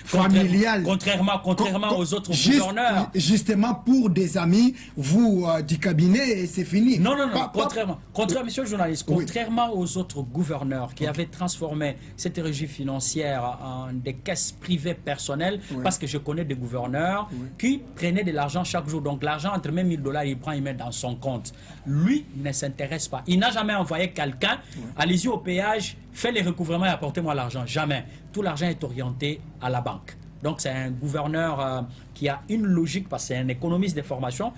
familiale. Contrairement aux autres gouverneurs. Justement pour des amis, vous du cabinet, c'est fini. Non, contrairement, monsieur le journaliste, contrairement aux autres gouverneurs qui avaient transformé cette régie financière en des caisses privées personnelles, parce que je connais des gouverneurs qui prenaient de l'argent chaque jour. Donc l'argent, entre même 1 000 $, il prend, il met dans son compte. Lui ne s'intéresse pas. Il n'a jamais envoyé quelqu'un, allez-y au péage, fais les recouvrements et apportez-moi l'argent. Jamais. Tout l'argent est orienté à la banque. Donc c'est un gouverneur qui a une logique, parce que c'est un économiste de formation.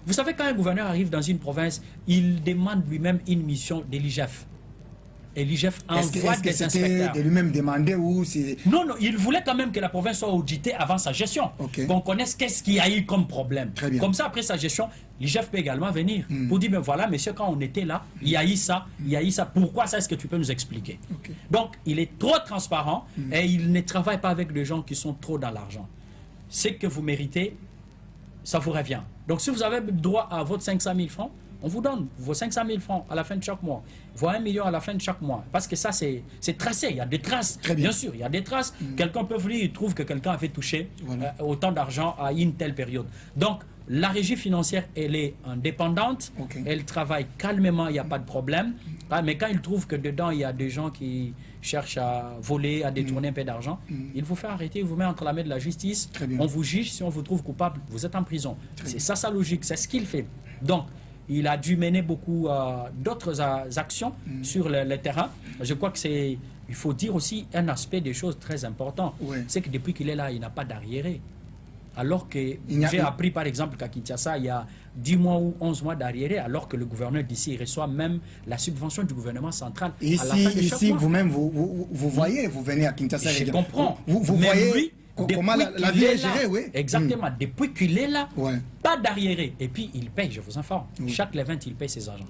Vous savez, quand un gouverneur arrive dans une province, il demande lui-même une mission de l'IGF. Et l'IGF envoie des inspecteurs. De lui-même demander où c'est... Non, il voulait quand même que la province soit auditée avant sa gestion. Qu'on connaisse qu'est-ce qu'il y a eu comme problème. Comme ça, après sa gestion, l'IGF peut également venir pour dire, ben voilà, monsieur, quand on était là, il y a eu ça, Pourquoi ça, est-ce que tu peux nous expliquer? Donc, il est trop transparent et il ne travaille pas avec des gens qui sont trop dans l'argent. Ce que vous méritez, ça vous revient. Donc, si vous avez droit à votre 500 000 francs, on vous donne vos 500 000 francs à la fin de chaque mois, vos 1 million à la fin de chaque mois. Parce que ça, c'est tracé, il y a des traces. Bien sûr, il y a des traces. Quelqu'un peut venir, il trouve que quelqu'un avait touché autant d'argent à une telle période. Donc, la régie financière, elle est indépendante, elle travaille calmement, il n'y a pas de problème. Mais quand il trouve que dedans, il y a des gens qui cherchent à voler, à détourner un peu d'argent, il vous fait arrêter, il vous met entre la main de la justice, on vous juge, si on vous trouve coupable, vous êtes en prison. C'est ça sa logique, c'est ce qu'il fait. Donc, il a dû mener beaucoup d'autres actions sur le terrain. Je crois que c'est, il faut dire aussi un aspect des choses très important. C'est que depuis qu'il est là, il n'a pas d'arriéré. Alors que j'ai appris par exemple qu'à Kinshasa, il y a 10 mois ou 11 mois d'arriéré, alors que le gouverneur d'ici reçoit même la subvention du gouvernement central. Ici, à la fin de chaque mois. Vous-même, vous voyez, vous venez à Kinshasa. Je comprends. Vous voyez lui, comment la vie est gérée, oui. Exactement. Depuis qu'il est là, pas d'arriéré. Et puis, il paye, je vous informe. Chaque levant, il paye ses agents.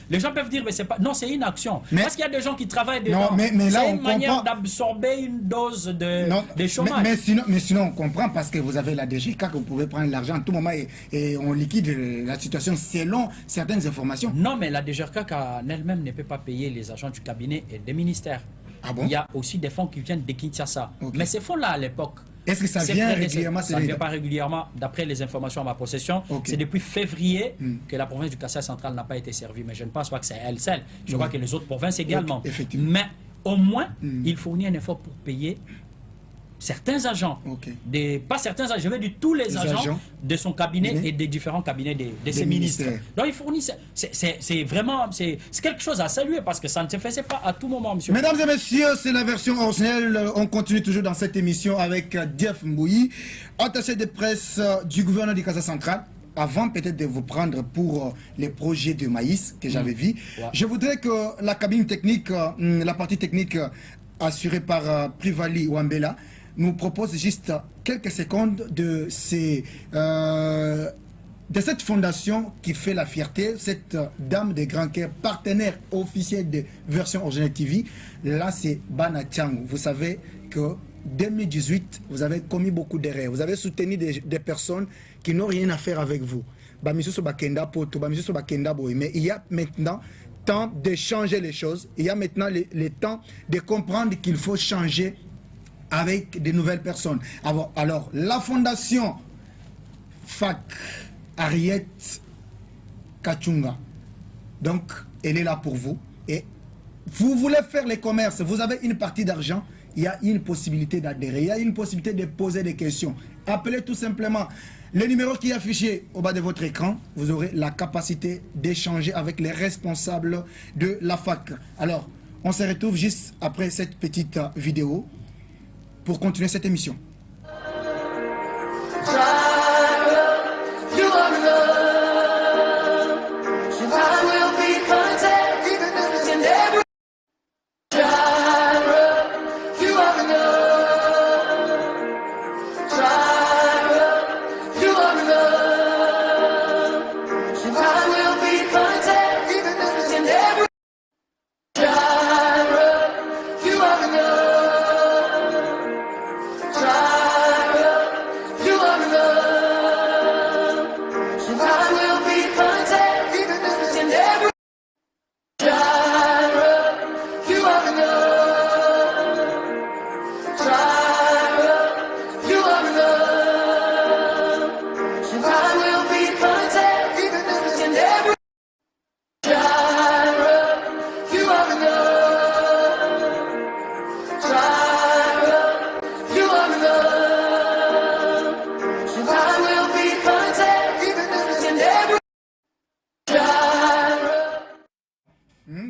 Les gens peuvent dire, mais c'est pas... Non, c'est une action. Parce qu'il y a des gens qui travaillent dedans. C'est une manière d'absorber une dose de chômage. Mais sinon, on comprend parce que vous avez la DGK, que vous pouvez prendre l'argent à tout moment et on liquide la situation selon certaines informations. Non, mais la DGK en elle-même ne peut pas payer les agents du cabinet et des ministères. Ah bon? Il y a aussi des fonds qui viennent de Kinshasa. Mais ces fonds-là, à l'époque... Est-ce que ça vient régulièrement? Ça ne vient pas régulièrement, d'après les informations à ma possession. C'est depuis février que la province du Kassai central n'a pas été servie. Mais je ne pense pas que c'est elle seule. Je crois que les autres provinces également. Mais au moins, il fournit un effort pour payer certains agents. Pas certains agents, je veux dire tous les agents de son cabinet et des différents cabinets de ses ministres. Donc il fournit, c'est vraiment, c'est quelque chose à saluer parce que ça ne se faisait pas à tout moment, monsieur. Mesdames et messieurs, c'est la version originelle. On continue toujours dans cette émission avec Dief Mbouyi, attaché de presse du gouverneur du Kassai central. Avant peut-être de vous prendre pour les projets de maïs que j'avais vus, je voudrais que la cabine technique, la partie technique assurée par Privali Wambela, nous propose juste quelques secondes de cette fondation qui fait la fierté, cette dame de grand cœur, partenaire officiel de Version Originelle TV. Là, c'est Bana Tchangou. Vous savez que 2018, vous avez commis beaucoup d'erreurs. Vous avez soutenu des personnes qui n'ont rien à faire avec vous. Mais il y a maintenant temps de changer les choses. Il y a maintenant le temps de comprendre qu'il faut changer avec de nouvelles personnes. Alors, la fondation FAC Harriet Kachunga, donc, elle est là pour vous. Et vous voulez faire les commerces, vous avez une partie d'argent il y a une possibilité d'adhérer, il y a une possibilité de poser des questions. Appelez tout simplement le numéro qui est affiché au bas de votre écran. Vous aurez la capacité d'échanger avec les responsables de la fac. Alors, on se retrouve juste après cette petite vidéo pour continuer cette émission.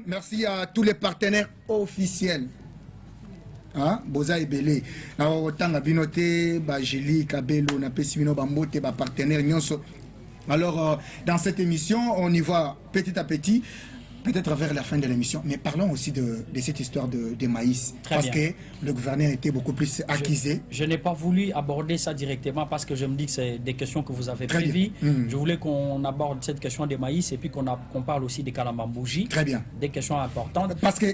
Merci à tous les partenaires officiels. Hein? Boza et Belé. Autant Binote, Bajeli, Kabelo, Napessimino, Bambote, partenaires. Alors, dans cette émission, on y va petit à petit. Peut-être vers la fin de l'émission, mais parlons aussi de cette histoire de maïs. Parce que le gouverneur était beaucoup plus accusé. Je n'ai pas voulu aborder ça directement parce que je me dis que c'est des questions que vous avez prévues. Je voulais qu'on aborde cette question des maïs et puis qu'on parle aussi des Kalambambouji. Très bien. Des questions importantes. Parce que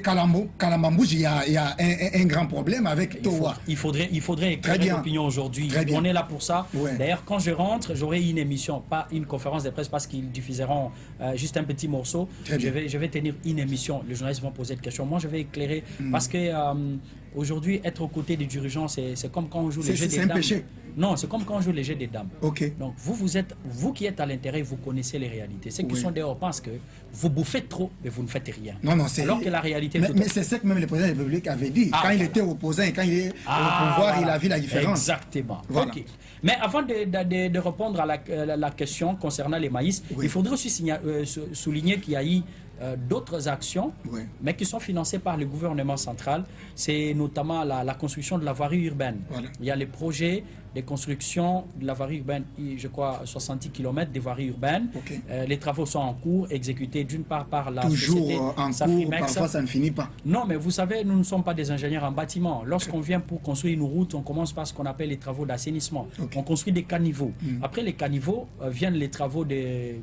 Kalambambouji, il y a un grand problème avec Towa. Il faudrait éclairer l'opinion aujourd'hui. On est là pour ça. Ouais. D'ailleurs, quand je rentre, j'aurai une émission, pas une conférence de presse parce qu'ils diffuseront juste un petit morceau. Je vais tenir une émission, les journalistes vont poser des questions. Moi, je vais éclairer parce que aujourd'hui, être aux côtés des dirigeants, c'est comme quand on joue les jeux des dames. C'est un péché. Non, c'est comme quand on joue les jeux des dames. Ok. Donc, vous qui êtes à l'intérieur, vous connaissez les réalités. Ceux qui sont dehors pensent que vous bouffez trop, mais vous ne faites rien. Non, c'est... Alors que la réalité... Mais c'est ce que même le président de la République avait dit. Quand il était opposant et quand il est au pouvoir, voilà. Il a vu la différence. Exactement. Voilà. Okay. Mais avant de répondre à la question concernant les maïs, il faudrait aussi souligner qu'il y a eu d'autres actions, mais qui sont financées par le gouvernement central. C'est notamment la construction de la voirie urbaine. Voilà. Il y a les projets de construction de la voirie urbaine, je crois 70 km de voirie urbaine. Okay. Les travaux sont en cours, exécutés d'une part par la Toujours société en Safrimex. cours, parfois ça ne finit pas. Non, mais vous savez, nous ne sommes pas des ingénieurs en bâtiment. Lorsqu'on vient pour construire une route, on commence par ce qu'on appelle les travaux d'assainissement. On construit des caniveaux. Après les caniveaux, viennent les travaux de,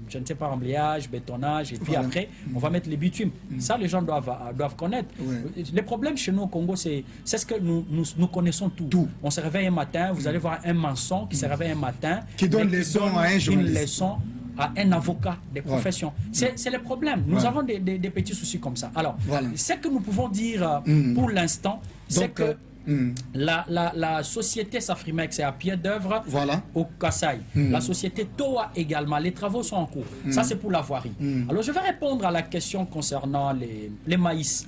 je ne sais pas, emblayage, bétonnage, et puis après, on va mettre les bitumes. Ça, les gens doivent connaître. Les problèmes chez nous au Congo, c'est ce que nous connaissons tout. On se réveille un matin, vous allez voir un maçon qui se réveille un matin, qui donne leçon à un journaliste. Une leçon à un avocat des professions. C'est le problème. Nous avons des petits soucis comme ça. Alors, ce que nous pouvons dire pour l'instant, c'est que la société Safrimex est à pied d'œuvre au Kasaï. La société Toa également. Les travaux sont en cours. Ça, c'est pour la voirie. Alors, je vais répondre à la question concernant les maïs.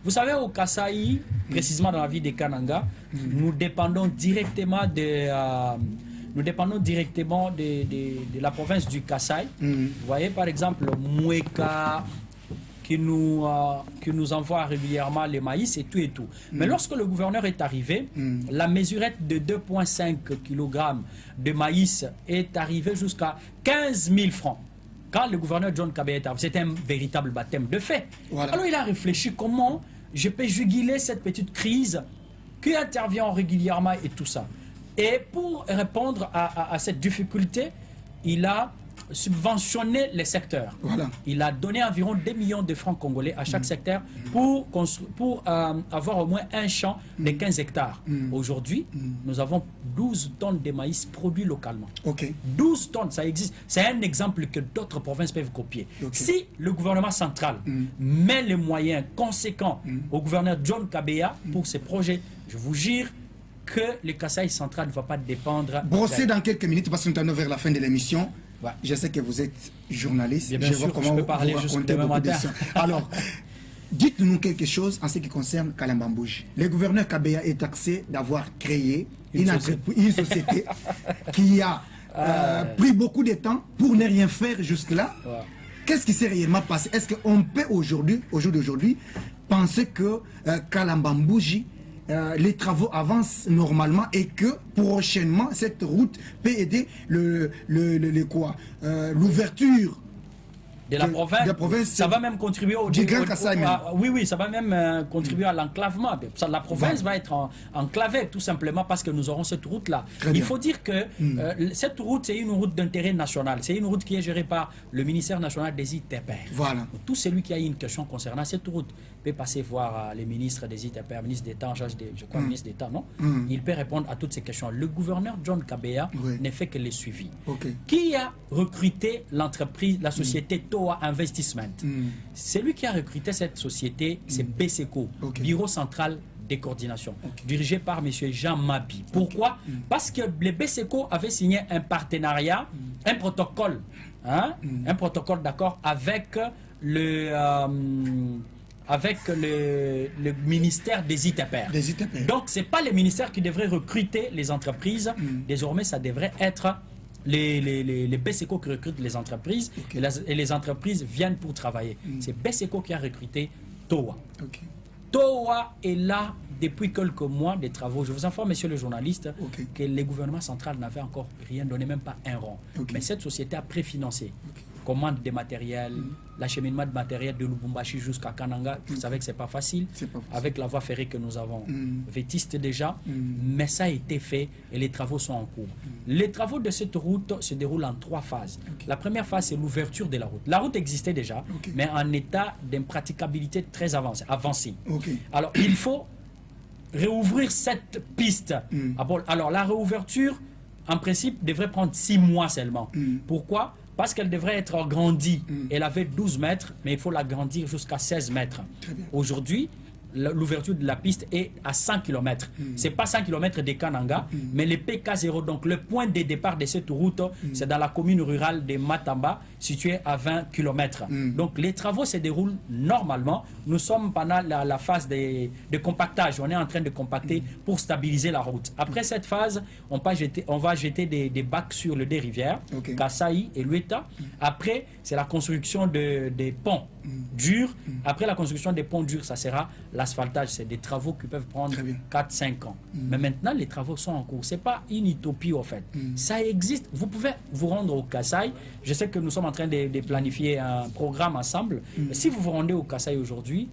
Vous savez, au Kasaï, précisément dans la ville de Kananga, nous dépendons directement de la province du Kasaï. Vous voyez, par exemple, Moueka, qui nous envoie régulièrement les maïs et tout et tout. Mais lorsque le gouverneur est arrivé, la mesurette de 2,5 kg de maïs est arrivée jusqu'à 15 000 francs. Quand le gouverneur John Kabé est arrivé, c'était un véritable baptême de fait. Alors il a réfléchi comment je peux juguler cette petite crise qui intervient régulièrement et tout ça. Et pour répondre à cette difficulté, il a subventionné les secteurs. Il a donné environ 2 millions de francs congolais à chaque secteur pour avoir au moins un champ de 15 hectares. Aujourd'hui, nous avons 12 tonnes de maïs produits localement. 12 tonnes, ça existe. C'est un exemple que d'autres provinces peuvent copier. Si le gouvernement central met les moyens conséquents au gouverneur John Kabea pour ces projets, je vous jure que le Kasaï central ne va pas dépendre... Brosser dans quelques minutes, parce que nous allons vers la fin de l'émission. Je sais que vous êtes journaliste. Bien sûr, je peux parler jusqu'au demain matin. Alors, Dites-nous quelque chose en ce qui concerne Kalambambouji. Le gouverneur Kabea est taxé d'avoir créé une société qui a pris beaucoup de temps pour ne rien faire jusque-là. Ouais. Qu'est-ce qui s'est réellement passé? Est-ce qu'on peut aujourd'hui, penser que Kalambambouji, les travaux avancent normalement et que prochainement cette route peut aider l'ouverture de la province, ça va même contribuer au Grand Kassai. Oui, ça va même contribuer à l'enclavement. La province va être enclavée tout simplement parce que nous aurons cette route-là. Il faut dire que cette route, c'est une route d'intérêt national. C'est une route qui est gérée par le ministère national des ITPR. Voilà. Tout celui qui a une question concernant cette route peut passer voir les ministres des ITPR, ministre d'État en charge je crois, ministre d'État, non? Il peut répondre à toutes ces questions. Le gouverneur John Kabea ne fait que les suivis. Qui a recruté l'entreprise, la société Toa Investment? C'est lui qui a recruté cette société, c'est BSECO, Bureau Central des Coordinations, dirigé par M. Jean Mabi. Pourquoi? Parce que les BSECO avaient signé un partenariat, un protocole, un protocole d'accord avec le ministère des ITPR. Donc, ce n'est pas les ministères qui devraient recruter les entreprises. Désormais, ça devrait être les BSECO qui recrutent les entreprises et les entreprises viennent pour travailler. C'est BSECO qui a recruté TOA. TOA est là depuis quelques mois des travaux. Je vous informe, monsieur le journaliste, que le gouvernement central n'avait encore rien donné, même pas un rond. Mais cette société a préfinancé. Commande des matériels, l'acheminement de matériel de Lubumbashi jusqu'à Kananga. Vous savez que c'est pas facile, avec la voie ferrée que nous avons vétiste déjà, mais ça a été fait et les travaux sont en cours. Les travaux de cette route se déroulent en 3 phases. La première phase, c'est l'ouverture de la route. La route existait déjà, mais en état d'impraticabilité très avancée. Alors, il faut réouvrir cette piste. Alors, la réouverture, en principe, devrait prendre 6 mois seulement. Pourquoi? Parce qu'elle devrait être agrandie. Elle avait 12 mètres, mais il faut l'agrandir jusqu'à 16 mètres. Aujourd'hui, l'ouverture de la piste est à 100 km. Ce n'est pas 100 km de Kananga, mais le PK0, donc le point de départ de cette route, c'est dans la commune rurale de Matamba, située à 20 km. Donc les travaux se déroulent normalement. Nous sommes pendant la phase de compactage. On est en train de compacter pour stabiliser la route. Après cette phase, on va jeter des bacs sur les 2 rivières, Kassai et Lueta. Après, c'est la construction des ponts durs. Après la construction des ponts durs, ça sera l'asphaltage. C'est des travaux qui peuvent prendre 4-5 ans. Mais maintenant, les travaux sont en cours. Ce n'est pas une utopie, en fait. Ça existe. Vous pouvez vous rendre au Kassai. Je sais que nous sommes en train de planifier un programme ensemble. Si vous vous rendez au Kassai aujourd'hui,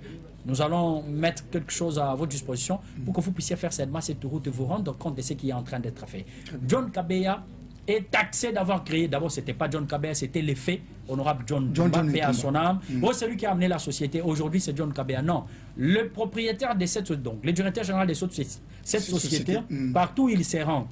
nous allons mettre quelque chose à votre disposition pour que vous puissiez faire cette route et vous rendre compte de ce qui est en train d'être fait. John Kabea est taxé d'avoir créé, d'abord c'était pas John Kabea, c'était l'effet honorable John Paix à son âme. C'est lui qui a amené la société. Aujourd'hui c'est John Kabea. Non, le propriétaire de cette société, donc le directeur général de cette société, partout où il se rend,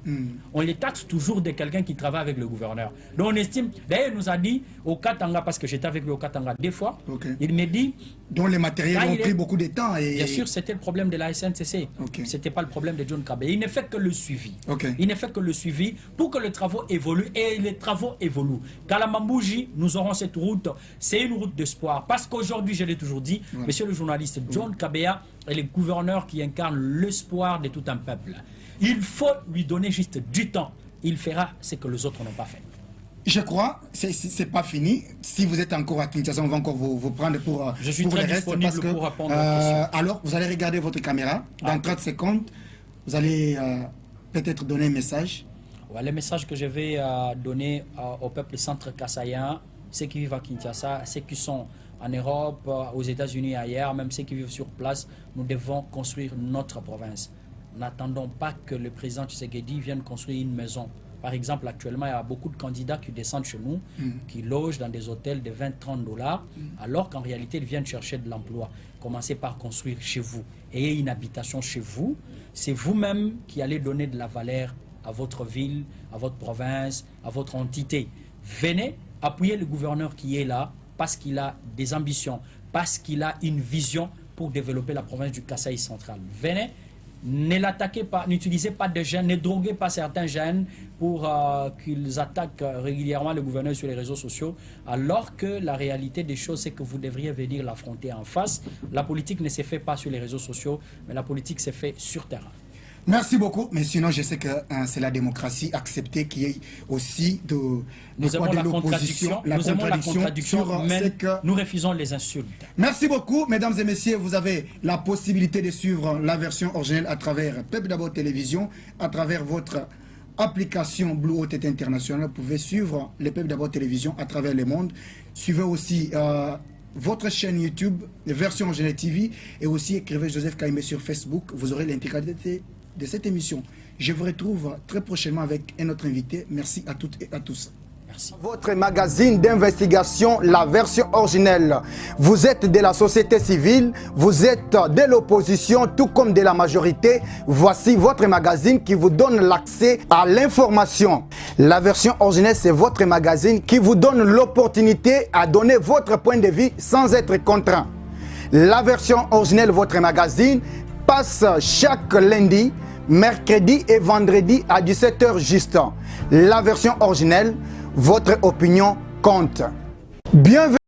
on les taxe toujours de quelqu'un qui travaille avec le gouverneur. Donc on estime, d'ailleurs il nous a dit au Katanga, parce que j'étais avec lui au Katanga 2 fois, il me dit... dont les matériels ont pris beaucoup de temps. Bien sûr, c'était le problème de la SNCC. C'était pas le problème de John Kabea. Il ne fait que le suivi. Il ne fait que le suivi pour que les travaux évoluent. Et les travaux évoluent. Kalambambouji, nous aurons cette route. C'est une route d'espoir. Parce qu'aujourd'hui, je l'ai toujours dit, monsieur le journaliste, John Kabea est le gouverneur qui incarne l'espoir de tout un peuple. Il faut lui donner juste du temps. Il fera ce que les autres n'ont pas fait. Je crois, c'est pas fini. Si vous êtes encore à Kinshasa, on va encore vous prendre pour je suis pour très le reste disponible pour répondre aux questions. Alors, vous allez regarder votre caméra. Dans 30 secondes, vous allez peut-être donner un message. Le message que je vais donner au peuple centre-kassaïen, ceux qui vivent à Kinshasa, ceux qui sont en Europe, aux États-Unis et ailleurs, même ceux qui vivent sur place, nous devons construire notre province. N'attendons pas que le président Tshisekedi vienne construire une maison. Par exemple, actuellement, il y a beaucoup de candidats qui descendent chez nous, qui logent dans des hôtels de 20-30 $, alors qu'en réalité, ils viennent chercher de l'emploi. Commencez par construire chez vous. Ayez une habitation chez vous. C'est vous-même qui allez donner de la valeur à votre ville, à votre province, à votre entité. Venez appuyer le gouverneur qui est là parce qu'il a des ambitions, parce qu'il a une vision pour développer la province du Kasaï central. Venez Ne l'attaquez pas, n'utilisez pas de jeunes, ne droguez pas certains jeunes pour qu'ils attaquent régulièrement le gouverneur sur les réseaux sociaux, alors que la réalité des choses, c'est que vous devriez venir l'affronter en face. La politique ne se fait pas sur les réseaux sociaux, mais la politique se fait sur terrain. Merci beaucoup, mais sinon je sais que c'est la démocratie acceptée qui est aussi de l'opposition. Nous aimons la contradiction, mais nous refusons les insultes. Merci beaucoup, mesdames et messieurs. Vous avez la possibilité de suivre la version originelle à travers Peuple d'abord Télévision, à travers votre application Blue OTT International. Vous pouvez suivre le Peuple d'abord Télévision à travers le monde. Suivez aussi votre chaîne YouTube, version originelle TV, et aussi écrivez Joseph Kaimé sur Facebook. Vous aurez l'intégralité de cette émission. Je vous retrouve très prochainement avec un autre invité. Merci à toutes et à tous. Merci. Votre magazine d'investigation, la version originelle. Vous êtes de la société civile, vous êtes de l'opposition, tout comme de la majorité. Voici votre magazine qui vous donne l'accès à l'information. La version originelle, c'est votre magazine qui vous donne l'opportunité à donner votre point de vue sans être contraint. La version originelle, votre magazine, passe chaque lundi, mercredi et vendredi à 17h juste. La version originelle, votre opinion compte. Bienvenue.